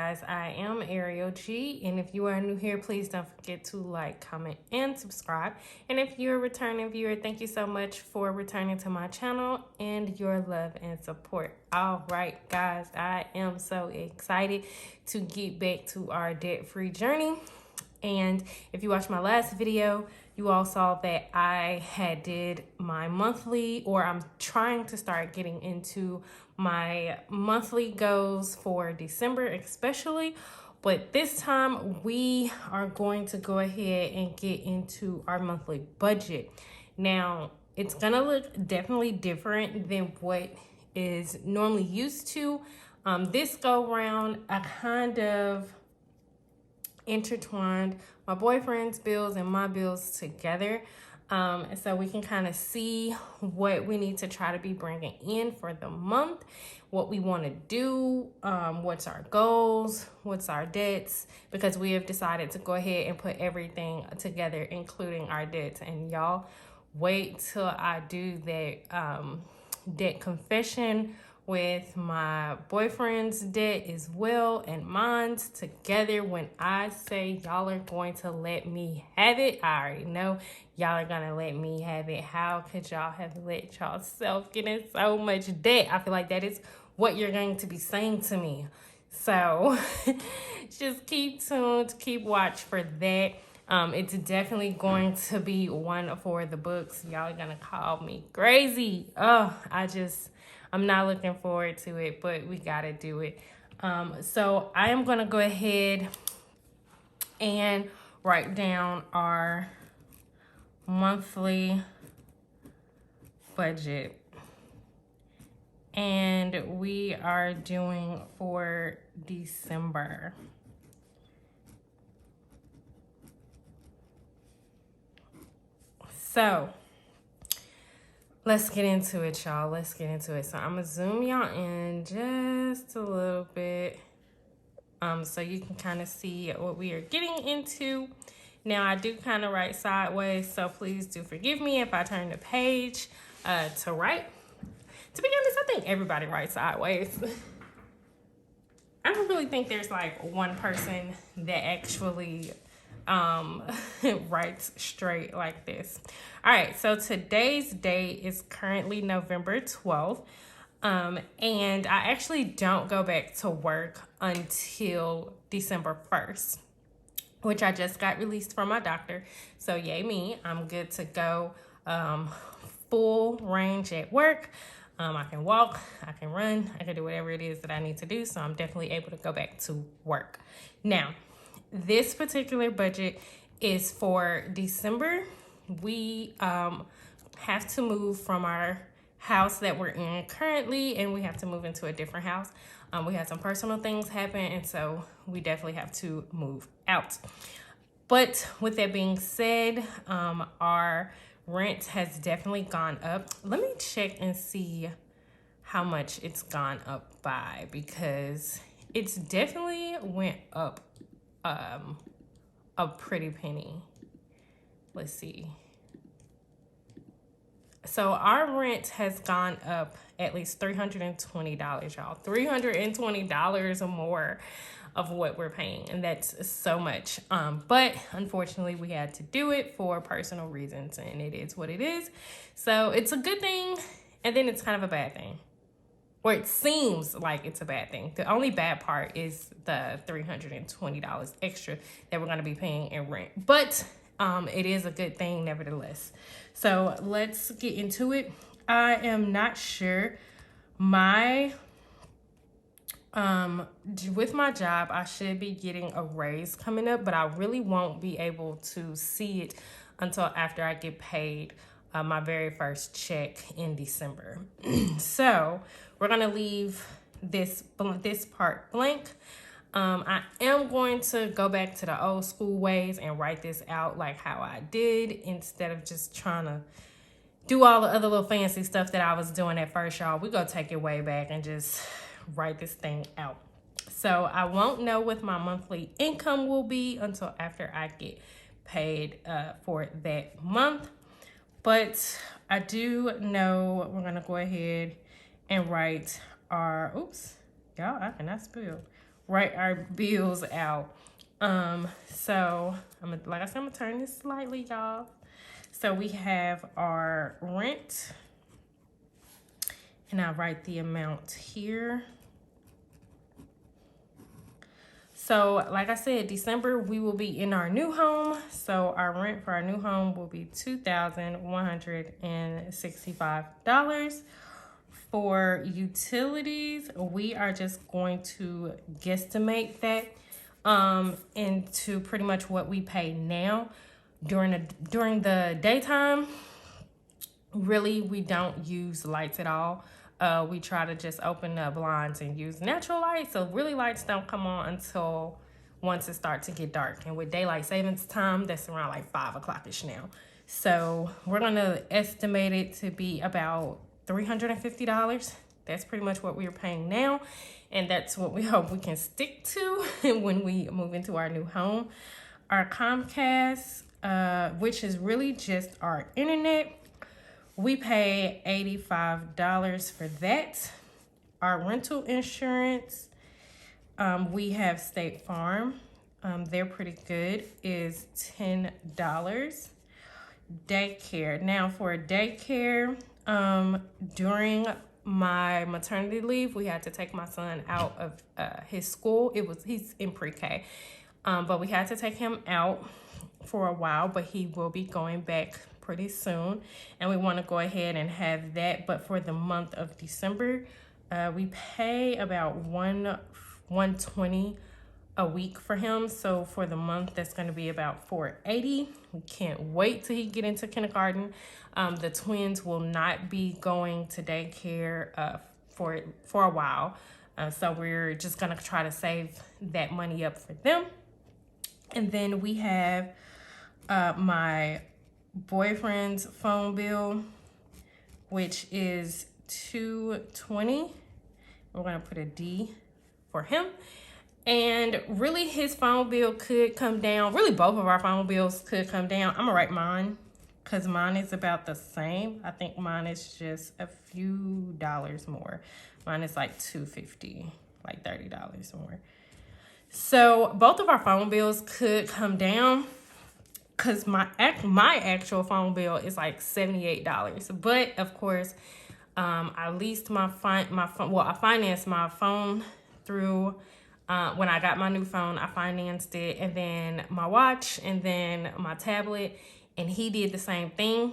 guys, I am ArielG, and if you are new here, please don't forget to like, comment, and subscribe. And if you're a returning viewer, thank you so much for returning to my channel and your love and support. All right, guys, I am so excited to get back to our debt-free journey. And if you watched my last video, you all saw that I had did my monthly, or I'm trying to start getting into my monthly goals for December especially. But this time we are going to go ahead and get into our monthly budget. Now, it's gonna look definitely different than what is normally used to. This go round, I kind of intertwined my boyfriend's bills and my bills together, so we can kind of see what we need to try to be bringing in for the month, what we want to do, what's our goals, what's our debts, because we have decided to go ahead and put everything together, including our debts. And y'all, wait till I do that debt confession with my boyfriend's debt as well and mine's together. When I say y'all are going to let me have it, I already know y'all are gonna let me have it. How could y'all have let y'all self get in so much debt? I feel like that is what you're going to be saying to me. So just keep tuned, keep watch for that. It's definitely going to be one for the books. Y'all are gonna call me crazy. I'm not looking forward to it, but we gotta do it. So I am gonna go ahead and write down our monthly budget. And we are doing for December. So let's get into it, y'all. Let's get into it. So I'm gonna zoom y'all in just a little bit, so you can kind of see what we are getting into. Now, I do kind of write sideways, so please do forgive me if I turn the page to write. To be honest, I think everybody writes sideways. I don't really think there's like one person that actually writes straight like this. All right, so today's date is currently November 12th. And I actually don't go back to work until December 1st, which I just got released from my doctor. So yay me, I'm good to go, full range at work. I can walk, I can run, I can do whatever it is that I need to do. So I'm definitely able to go back to work. Now, this particular budget is for December. We have to move from our house that we're in currently, and we have to move into a different house. We had some personal things happen, and so we definitely have to move out. But with that being said, our rent has definitely gone up. Let me check and see how much it's gone up by, because it's definitely went up a pretty penny. Let's see. So our rent has gone up at least $320, y'all. $320 or more of what we're paying, and that's so much. But unfortunately, we had to do it for personal reasons, and it is what it is. So it's a good thing, and then it's kind of a bad thing. Or it seems like it's a bad thing. The only bad part is the $320 extra that we're going to be paying in rent. But it is a good thing nevertheless. So let's get into it. I am not sure. With my job, I should be getting a raise coming up, but I really won't be able to see it until after I get paid my very first check in December. So we're gonna leave this part blank. I am going to go back to the old school ways and write this out like how I did, instead of just trying to do all the other little fancy stuff that I was doing at first, y'all. We're gonna take it way back and just write this thing out. So I won't know what my monthly income will be until after I get paid for that month. But I do know we're gonna go ahead and write our, oops, y'all, I cannot spell. write our bills out. So like I said, I'm gonna turn this slightly, y'all. So we have our rent, and I write the amount here. So like I said, December we will be in our new home. So our rent for our new home will be $2,165. For utilities, we are just going to guesstimate that into pretty much what we pay now. During the daytime, really we don't use lights at all. We try to just open the blinds and use natural light, so really lights don't come on until once it starts to get dark. And with daylight savings time, that's around like 5 o'clock-ish now. So we're gonna estimate it to be about $350. That's pretty much what we are paying now, and that's what we hope we can stick to when we move into our new home. Our Comcast, which is really just our internet, we pay $85 for that. Our rental insurance, we have State Farm. They're pretty good, is $10. Daycare. Now for daycare, during my maternity leave, we had to take my son out of his school. He's in pre-K, but we had to take him out for a while, but he will be going back pretty soon, and we want to go ahead and have that. But for the month of December, we pay about $120 a week for him. So for the month, that's going to be about $480. We can't wait till he get into kindergarten. The twins will not be going to daycare for a while, so we're just going to try to save that money up for them. And then we have my boyfriend's phone bill, which is $220. We're gonna put a D for him. And really his phone bill could come down. Really both of our phone bills could come down. I'm gonna write mine because mine is about the same. I think mine is just a few dollars more. Mine is like $250, like $30 more. So both of our phone bills could come down, because my actual phone bill is like $78. But of course, I leased my phone. Well, I financed my phone through when I got my new phone. I financed it, and then my watch, and then my tablet, and he did the same thing.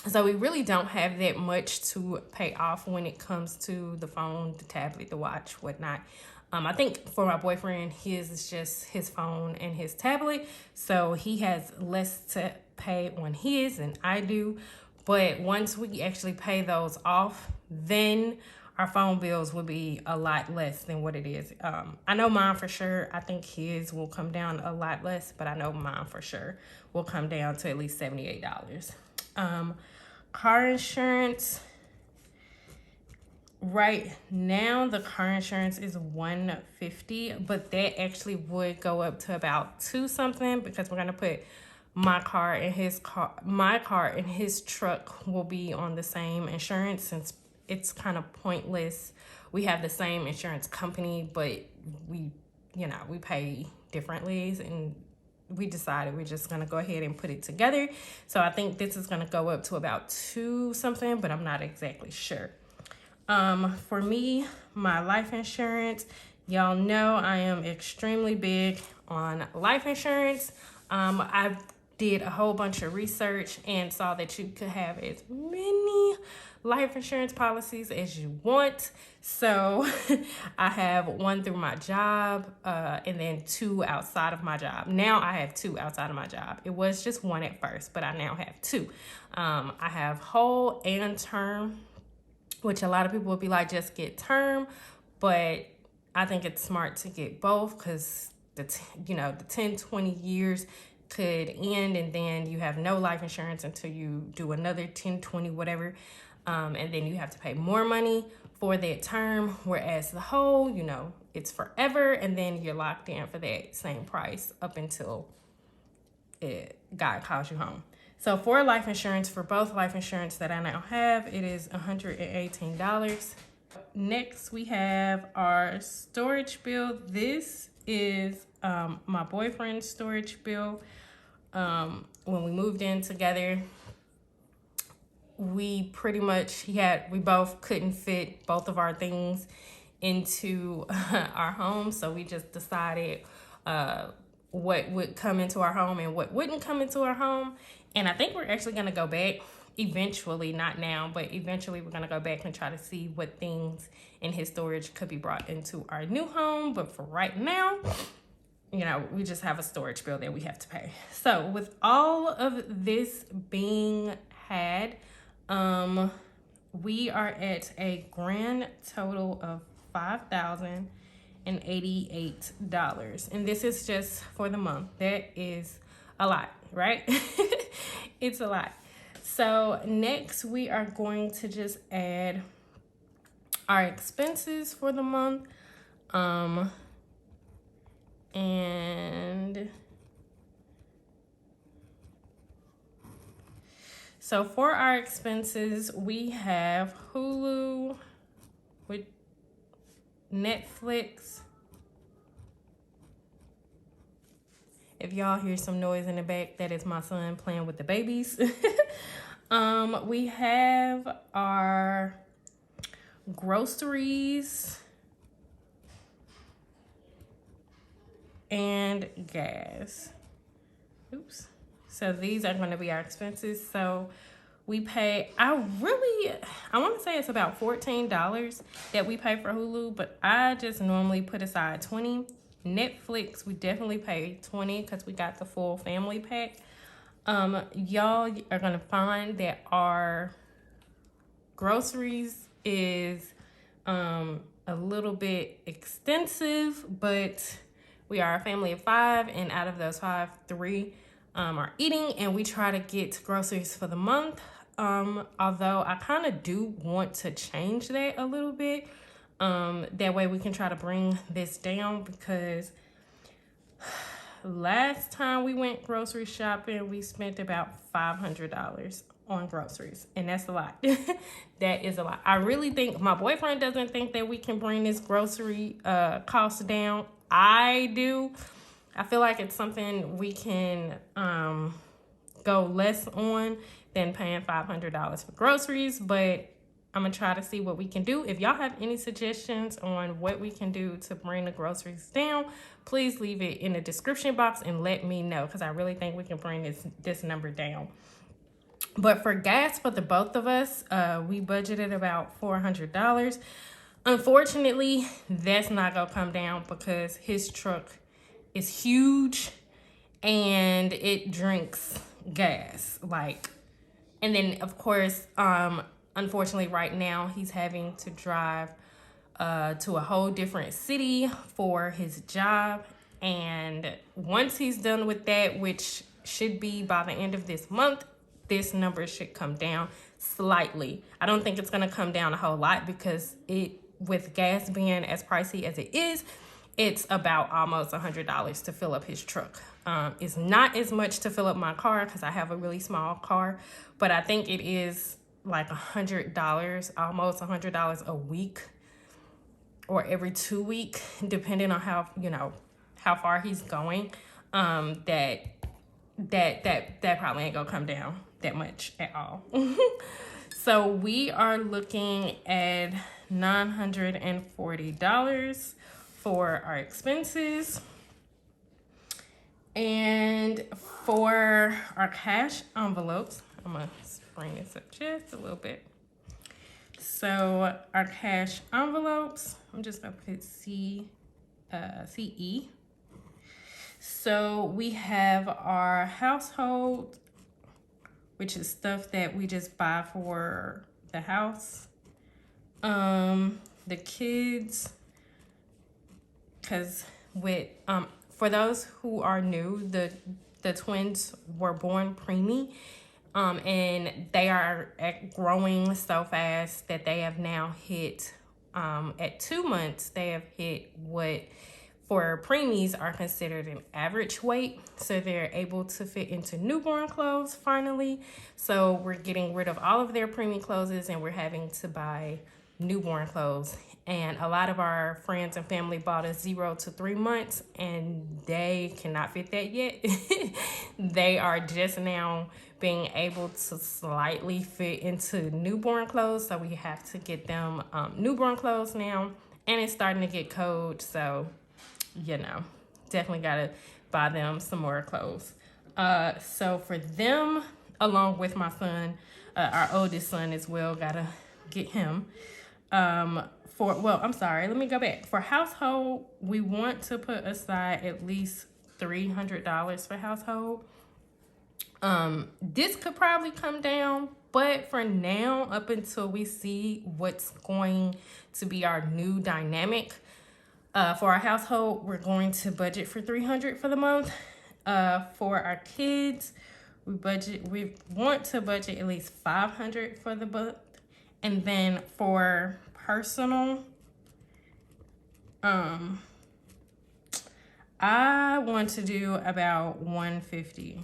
So we really don't have that much to pay off when it comes to the phone, the tablet, the watch, whatnot. I think for my boyfriend, his is just his phone and his tablet. So he has less to pay on his than I do. But once we actually pay those off, then our phone bills will be a lot less than what it is. I know mine for sure. I think his will come down a lot less, but I know mine for sure will come down to at least $78. Car insurance. Right now, the car insurance is $150, but that actually would go up to about $2 something, because we're gonna put my car and his truck will be on the same insurance, since it's kind of pointless. We have the same insurance company, but we pay differently, and we decided we're just gonna go ahead and put it together. So I think this is gonna go up to about $2 something, but I'm not exactly sure. For me, my life insurance, y'all know I am extremely big on life insurance. I did a whole bunch of research and saw that you could have as many life insurance policies as you want. So I have one through my job, and then 2 outside of my job. Now I have 2 outside of my job. It was just 1 at first, but I now have 2. I have whole and term, which a lot of people would be like, just get term, but I think it's smart to get both, because the 10, 20 years could end, and then you have no life insurance until you do another 10, 20, whatever, and then you have to pay more money for that term, whereas the whole, it's forever, and then you're locked in for that same price up until God calls you home. So for life insurance, for both life insurance that I now have, it is $118. Next, we have our storage bill. This is my boyfriend's storage bill. When we moved in together, we pretty much we both couldn't fit both of our things into our home, so we just decided what would come into our home and what wouldn't come into our home. And I think we're actually going to go back eventually, not now, but eventually we're going to go back and try to see what things in his storage could be brought into our new home. But for right now, we just have a storage bill that we have to pay. So with all of this being had, we are at a grand total of $5,088. And this is just for the month. That is a lot, right? It's a lot. So next we are going to just add our expenses for the month. And so for our expenses, we have Hulu with Netflix. If y'all hear some noise in the back, that is my son playing with the babies. We have our groceries and gas. Oops. So these are going to be our expenses. So we pay, I want to say it's about $14 that we pay for Hulu, but I just normally put aside $20. Netflix, we definitely pay $20 because we got the full family pack. Y'all are going to find that our groceries is a little bit extensive, but we are a family of 5, and out of those 5, 3 are eating, and we try to get groceries for the month. Although I kind of do want to change that a little bit. That way we can try to bring this down, because last time we went grocery shopping, we spent about $500 on groceries, and that's a lot. That is a lot. I really think my boyfriend doesn't think that we can bring this grocery cost down. I do. I feel like it's something we can go less on than paying $500 for groceries, but I'm going to try to see what we can do. If y'all have any suggestions on what we can do to bring the groceries down, please leave it in the description box and let me know, because I really think we can bring this number down. But for gas for the both of us, we budgeted about $400. Unfortunately, that's not going to come down because his truck is huge and it drinks gas. And then, of course, unfortunately, right now, he's having to drive to a whole different city for his job. And once he's done with that, which should be by the end of this month, this number should come down slightly. I don't think it's going to come down a whole lot, because with gas being as pricey as it is, it's about almost $100 to fill up his truck. It's not as much to fill up my car because I have a really small car, but I think it is like $100, almost $100 a week or every 2 weeks, depending on how far he's going. That probably ain't gonna come down that much at all. So we are looking at $940 for our expenses. And for our cash envelopes, I'm gonna bring this up just a little bit. So our cash envelopes, I'm just gonna put CE. So we have our household, which is stuff that we just buy for the house. The kids, because for those who are new, the twins were born preemie, and they are growing so fast that they have now hit, at 2 months, they have hit what for preemies are considered an average weight. So they're able to fit into newborn clothes finally. So we're getting rid of all of their preemie clothes, and we're having to buy newborn clothes. And a lot of our friends and family bought us 0 to 3 months, and they cannot fit that yet. They are just now being able to slightly fit into newborn clothes, so we have to get them newborn clothes now. And it's starting to get cold, so you know, definitely gotta buy them some more clothes. So for them, along with my son, our oldest son as well, gotta get him. Let me go back. For household, we want to put aside at least $300 for household. This could probably come down, but for now, up until we see what's going to be our new dynamic, for our household, we're going to budget for $300 for the month. For our kids, we want to budget at least $500 for the month. And then for personal, I want to do about $150.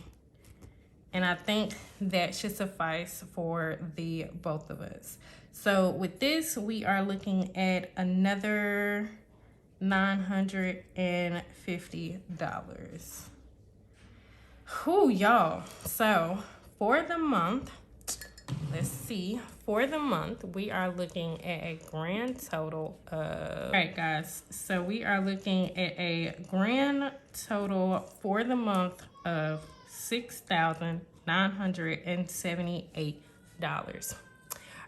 And I think that should suffice for the both of us. So with this, we are looking at another $950. Whew, y'all. So for the month, let's see. For the month, we are looking at a grand total of... All right, guys. So we are looking at a grand total for the month of $6,978.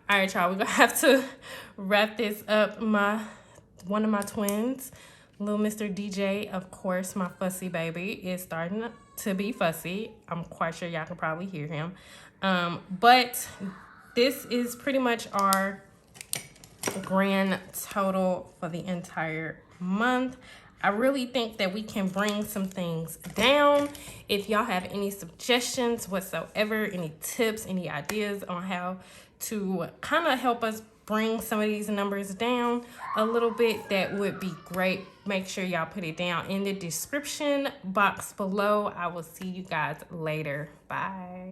All right, y'all. We're going to have to wrap this up. One of my twins, little Mr. DJ, of course, my fussy baby, is starting to be fussy. I'm quite sure y'all can probably hear him. But this is pretty much our grand total for the entire month. I really think that we can bring some things down. If y'all have any suggestions whatsoever, any tips, any ideas on how to kind of help us bring some of these numbers down a little bit, that would be great. Make sure y'all put it down in the description box below. I will see you guys later. Bye.